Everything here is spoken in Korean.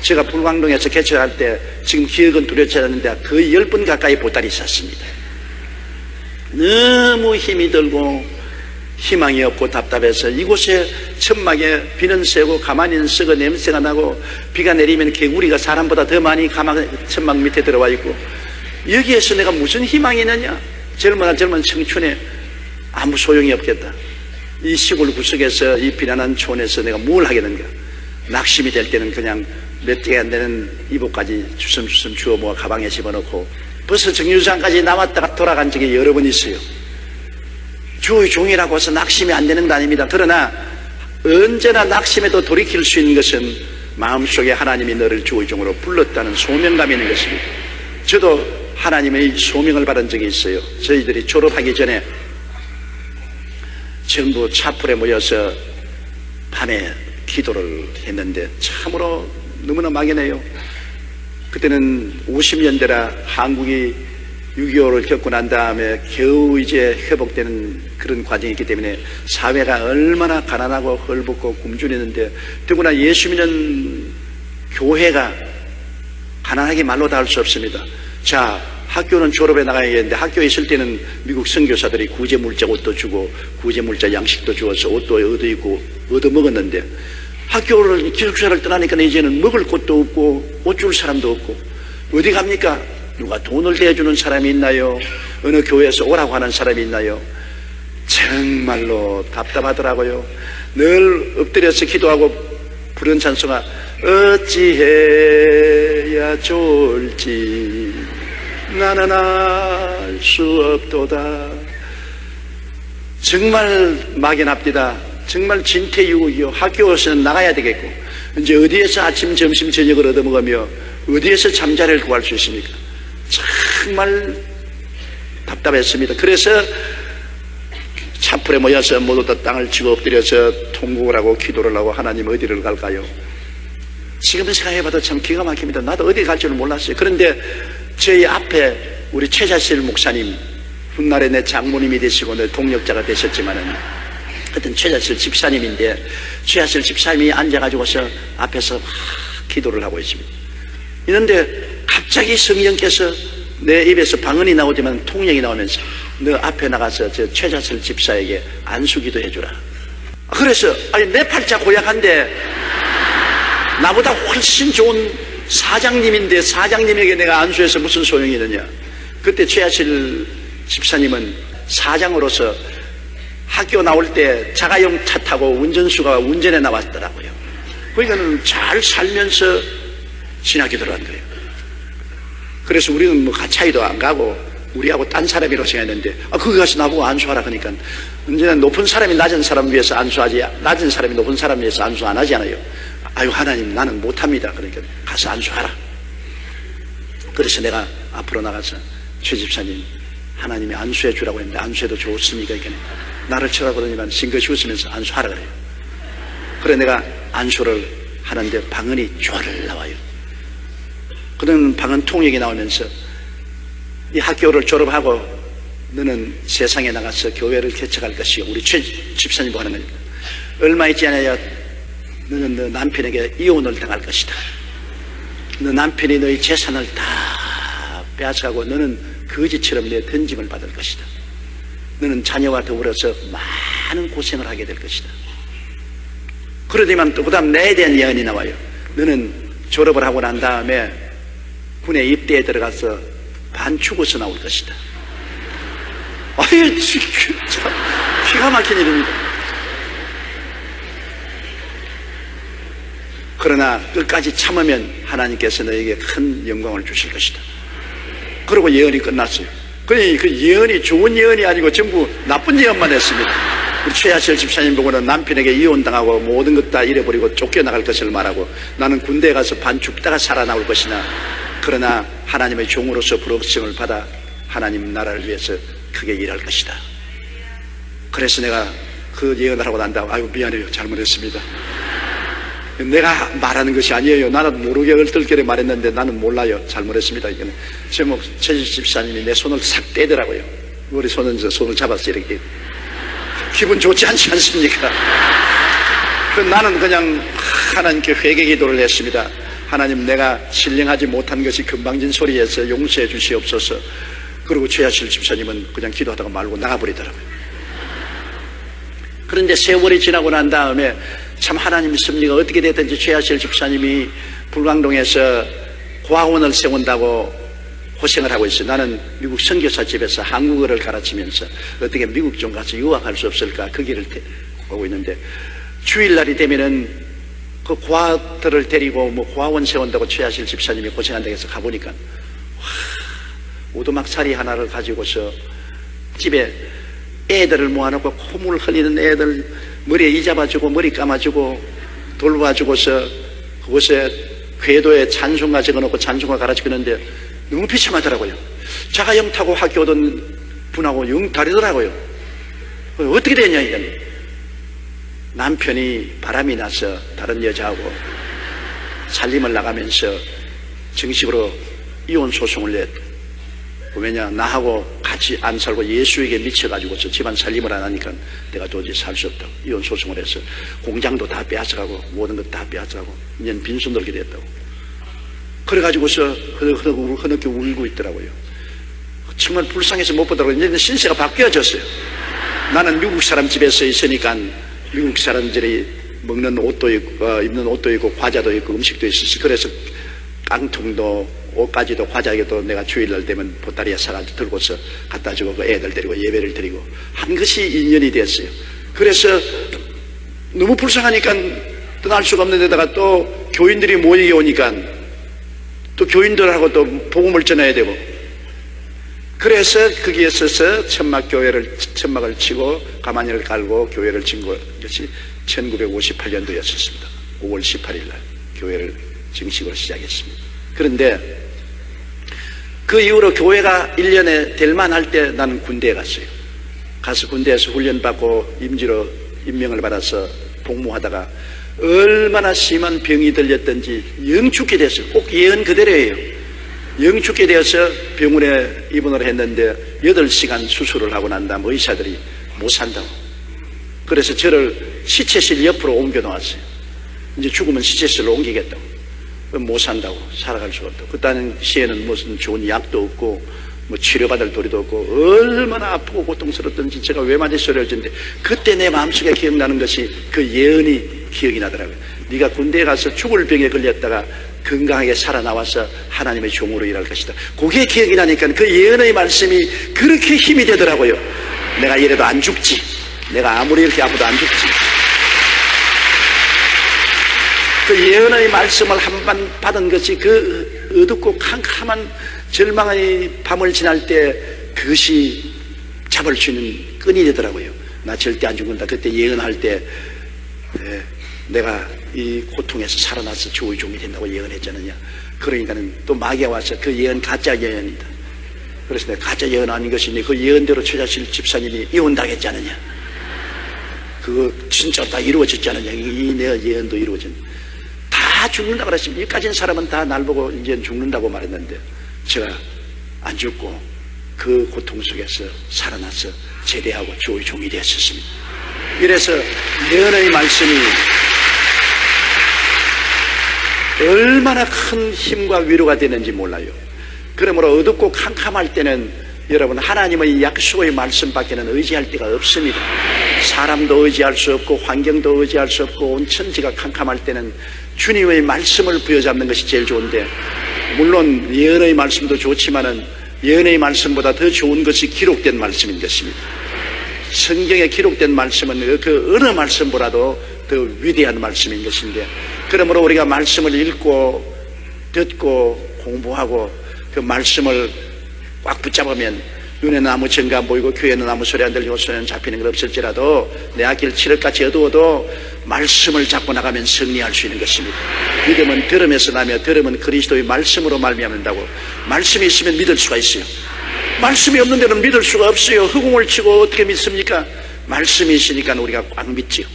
제가 불광동에서 개척할 때 지금 기억은 두렵지 않는데 거의 10번 가까이 보따리 쌌습니다. 너무 힘이 들고 희망이 없고 답답해서 이곳에 천막에 비는 새고 가만히는 썩어 냄새가 나고 비가 내리면 개구리가 사람보다 더 많이 천막 밑에 들어와 있고 여기에서 내가 무슨 희망이 있느냐? 젊은 청춘에 아무 소용이 없겠다. 이 시골 구석에서 이 비난한 촌에서 내가 뭘 하겠는가? 낙심이 될 때는 그냥 몇 개가 안 되는 이복까지 주섬주섬 주워 모아 가방에 집어넣고 벌써 정류장까지 남았다가 돌아간 적이 여러 번 있어요. 주의 종이라고 해서 낙심이 안 되는 거 아닙니다. 그러나 언제나 낙심에도 돌이킬 수 있는 것은 마음속에 하나님이 너를 주의 종으로 불렀다는 소명감이 있는 것입니다. 저도 하나님의 소명을 받은 적이 있어요. 저희들이 졸업하기 전에 전부 차풀에 모여서 밤에 기도를 했는데 참으로 너무나 막연해요. 그때는 50년대라 한국이 6.25를 겪고 난 다음에 겨우 이제 회복되는 그런 과정이 있기 때문에 사회가 얼마나 가난하고 헐벗고 굶주리는데 더구나 예수 믿는 교회가 가난하게 말로 다 할 수 없습니다. 자, 학교는 졸업해 나가야겠는데 학교에 있을 때는 미국 선교사들이 구제물자 옷도 주고 구제물자 양식도 주어서 옷도 얻어입고 얻어먹었는데 학교를 기숙사를 떠나니까 이제는 먹을 곳도 없고 옷 줄 사람도 없고 어디 갑니까? 누가 돈을 대주는 사람이 있나요? 어느 교회에서 오라고 하는 사람이 있나요? 정말로 답답하더라고요. 늘 엎드려서 기도하고 부른 찬송가 어찌해야 좋을지 나는 알 수 없도다. 정말 막연합디다. 정말 진퇴유곡이요. 학교에서는 나가야 되겠고 이제 어디에서 아침 점심 저녁을 얻어먹으며 어디에서 잠자리를 구할 수 있습니까? 정말 답답했습니다. 그래서 차풀에 모여서 모두 다 땅을 치고 엎드려서 통곡을 하고 기도를 하고 하나님 어디를 갈까요? 지금 생각해봐도 참 기가 막힙니다. 나도 어디 갈 줄은 몰랐어요. 그런데 저희 앞에 우리 최자실 목사님, 훗날에 내 장모님이 되시고 내 동력자가 되셨지만은 하여튼 최자실 집사님인데 최자실 집사님이 앉아가지고서 앞에서 막 기도를 하고 있습니다. 이런데 갑자기 성령께서 내 입에서 방언이 나오지만 통령이 나오면서 너 앞에 나가서 저 최자실 집사에게 안수기도 해주라. 그래서 아니 내 팔자 고약한데 나보다 훨씬 좋은 사장님인데 사장님에게 내가 안수해서 무슨 소용이 있느냐. 그때 최하실 집사님은 사장으로서 학교 나올 때 자가용 차 타고 운전수가 운전해 나왔더라고요. 그러니까는 잘 살면서 신학교 들어간 거예요. 그래서 우리는 뭐 가차이도 안 가고 우리하고 딴 사람이라고 생각했는데 거기 가서 나보고 안수하라 그러니까 언제나 높은 사람이 낮은 사람 위해서 안수하지 낮은 사람이 높은 사람 위해서 안수 안 하잖아요. 아유 하나님 나는 못합니다. 그러니까 가서 안수하라. 그래서 내가 앞으로 나가서 최 집사님 하나님이 안수해 주라고 했는데 안수해도 좋습니까? 그러니까 나를 쳐다보더니만 싱긋이 웃으면서 안수하라 그래요. 그래 내가 안수를 하는데 방언이 쫄 나와요. 그런 방언 통역이 나오면서 이 학교를 졸업하고 너는 세상에 나가서 교회를 개척할 것이요. 우리 최 집사님과 하는 겁니다. 얼마 있지 않아야 너는 너 남편에게 이혼을 당할 것이다. 너 남편이 너의 재산을 다 빼앗아가고 너는 거지처럼 내 던짐을 받을 것이다. 너는 자녀와 더불어서 많은 고생을 하게 될 것이다. 그러더니만 또 그 다음 내에 대한 예언이 나와요. 너는 졸업을 하고 난 다음에 군에 입대에 들어가서 반죽어서 나올 것이다. 아유, 참 기가 막힌 일입니다. 그러나 끝까지 참으면 하나님께서 너에게 큰 영광을 주실 것이다. 그리고 예언이 끝났어요. 그러니 그 예언이 좋은 예언이 아니고 전부 나쁜 예언만 했습니다. 우리 최하실 집사님 보고는 남편에게 이혼당하고 모든 것 다 잃어버리고 쫓겨나갈 것을 말하고 나는 군대에 가서 반 죽다가 살아나올 것이나 그러나 하나님의 종으로서 부르심을 받아 하나님 나라를 위해서 크게 일할 것이다. 그래서 내가 그 예언을 하고 난 다음 아유 미안해요. 잘못했습니다. 내가 말하는 것이 아니에요. 나는 모르게 얼떨결에 말했는데 나는 몰라요. 잘못했습니다. 이거는 제목 최 집사님이 내 손을 싹 떼더라고요. 우리 손을 잡았어 이렇게. 기분 좋지 않지 않습니까? 나는 그냥 하나님께 회개 기도를 했습니다. 하나님, 내가 신령하지 못한 것이 금방진 소리에서 용서해 주시옵소서. 그리고 최하실 집사님은 그냥 기도하다가 말고 나가버리더라고요. 그런데 세월이 지나고 난 다음에 참 하나님 섭리가 어떻게 됐든지 최하실 집사님이 불광동에서 고아원을 세운다고 고생을 하고 있어요. 나는 미국 선교사 집에서 한국어를 가르치면서 어떻게 미국 좀 가서 유학할 수 없을까 그 길을 보고 있는데, 주일날이 되면은 그 고아들을 데리고 뭐 고아원 세운다고 최하실 집사님이 고생한다고 해서 가보니까 오두막살이 하나를 가지고서 집에 애들을 모아놓고 콧물 흘리는 애들 머리에 이 잡아주고 머리 감아주고 돌봐주고서 그곳에 궤도에 찬송가 적어놓고 찬송가 가르치는데 너무 비참하더라고요. 자가 영 타고 학교 오던 분하고 영 다르더라고요. 어떻게 됐냐 이건. 남편이 바람이 나서 다른 여자하고 살림을 나가면서 정식으로 이혼 소송을 냈고, 왜냐 나하고 같이 안 살고 예수에게 미쳐가지고서 집안 살림을 안 하니까 내가 도저히 살 수 없다고 이혼 소송을 해서 공장도 다 빼앗아가고 모든 것 다 빼앗아가고 이제는 빈손 들게 됐다고. 그래가지고서 흐느끼 울고 있더라고요. 정말 불쌍해서 못 보더라고요. 이제는 신세가 바뀌어졌어요. 나는 미국 사람 집에서 있으니까 미국 사람들이 먹는 옷도 있고 입는 옷도 있고 과자도 있고 음식도 있었어. 그래서 깡통도 옷까지도 과자에도 내가 주일날 되면 보따리에 사가지고 들고서 갖다 주고 그 애들 데리고 예배를 드리고 한 것이 인연이 됐어요. 그래서 너무 불쌍하니까 떠날 수가 없는 데다가 또 교인들이 모이게 오니까 또 교인들하고 또 복음을 전해야 되고, 그래서 거기에 서서 천막을 치고 가마니를 깔고 교회를 진 것이 1958년도였었습니다. 5월 18일 날 교회를 정식으로 시작했습니다. 그런데 그 이후로 교회가 1년에 될만할 때 나는 군대에 갔어요. 가서 군대에서 훈련받고 임지로 임명을 받아서 복무하다가 얼마나 심한 병이 들렸던지 영 죽게 됐어요. 꼭 예언 그대로예요. 영 죽게 되어서 병원에 입원을 했는데 8시간 수술을 하고 난 다음 의사들이 못 산다고. 그래서 저를 시체실 옆으로 옮겨 놓았어요. 이제 죽으면 시체실로 옮기겠다고. 못 산다고, 살아갈 수가 없다고. 그 당시에는 무슨 좋은 약도 없고 뭐 치료받을 도리도 없고 얼마나 아프고 고통스럽던지 제가 외마디 소리를 듣는데, 그때 내 마음속에 기억나는 것이 그 예언이 기억이 나더라고요. 네가 군대에 가서 죽을 병에 걸렸다가 건강하게 살아나와서 하나님의 종으로 일할 것이다. 그게 기억이 나니까 그 예언의 말씀이 그렇게 힘이 되더라고요. 내가 이래도 안 죽지. 내가 아무리 이렇게 아파도 안 죽지. 그 예언의 말씀을 한 번 받은 것이 그 어둡고 캄캄한 절망의 밤을 지날 때 그것이 잡을 수 있는 끈이 되더라고요. 나 절대 안 죽는다. 그때 예언할 때 내가 이 고통에서 살아나서 주의 종이 된다고 예언했잖느냐. 그러니까는 또 마귀가 와서 그 예언 가짜 예언이다. 그래서 내가 가짜 예언 아닌 것이니 그 예언대로 최자실 집사님이 이혼당했지 않느냐. 그거 진짜 다 이루어졌지 않느냐. 이 내 예언도 이루어졌냐. 다 죽는다고 그랬습니다. 여기까지는 사람은 다 날 보고 이제 죽는다고 말했는데 제가 안 죽고 그 고통 속에서 살아나서 제대하고 주의 종이 되었습니다. 이래서 예언의 말씀이 얼마나 큰 힘과 위로가 되는지 몰라요. 그러므로 어둡고 캄캄할 때는 여러분 하나님의 약속의 말씀밖에는 의지할 데가 없습니다. 사람도 의지할 수 없고 환경도 의지할 수 없고 온 천지가 캄캄할 때는 주님의 말씀을 부여잡는 것이 제일 좋은데, 물론 예언의 말씀도 좋지만은 예언의 말씀보다 더 좋은 것이 기록된 말씀인 것입니다. 성경에 기록된 말씀은 그 어느 말씀보다도 더 위대한 말씀인 것인데, 그러므로 우리가 말씀을 읽고 듣고 공부하고 그 말씀을 꽉 붙잡으면 눈에는 아무 증거 안 보이고 귀에는 아무 소리 안 들리고 손에는 잡히는 것 없을지라도 내 앞길 칠흑같이 어두워도 말씀을 잡고 나가면 승리할 수 있는 것입니다. 믿음은 들음에서 나며 들음은 그리스도의 말씀으로 말미암는다고. 말씀이 있으면 믿을 수가 있어요. 말씀이 없는 데는 믿을 수가 없어요. 허공을 치고 어떻게 믿습니까? 말씀이 있으니까 우리가 꽉 믿지요.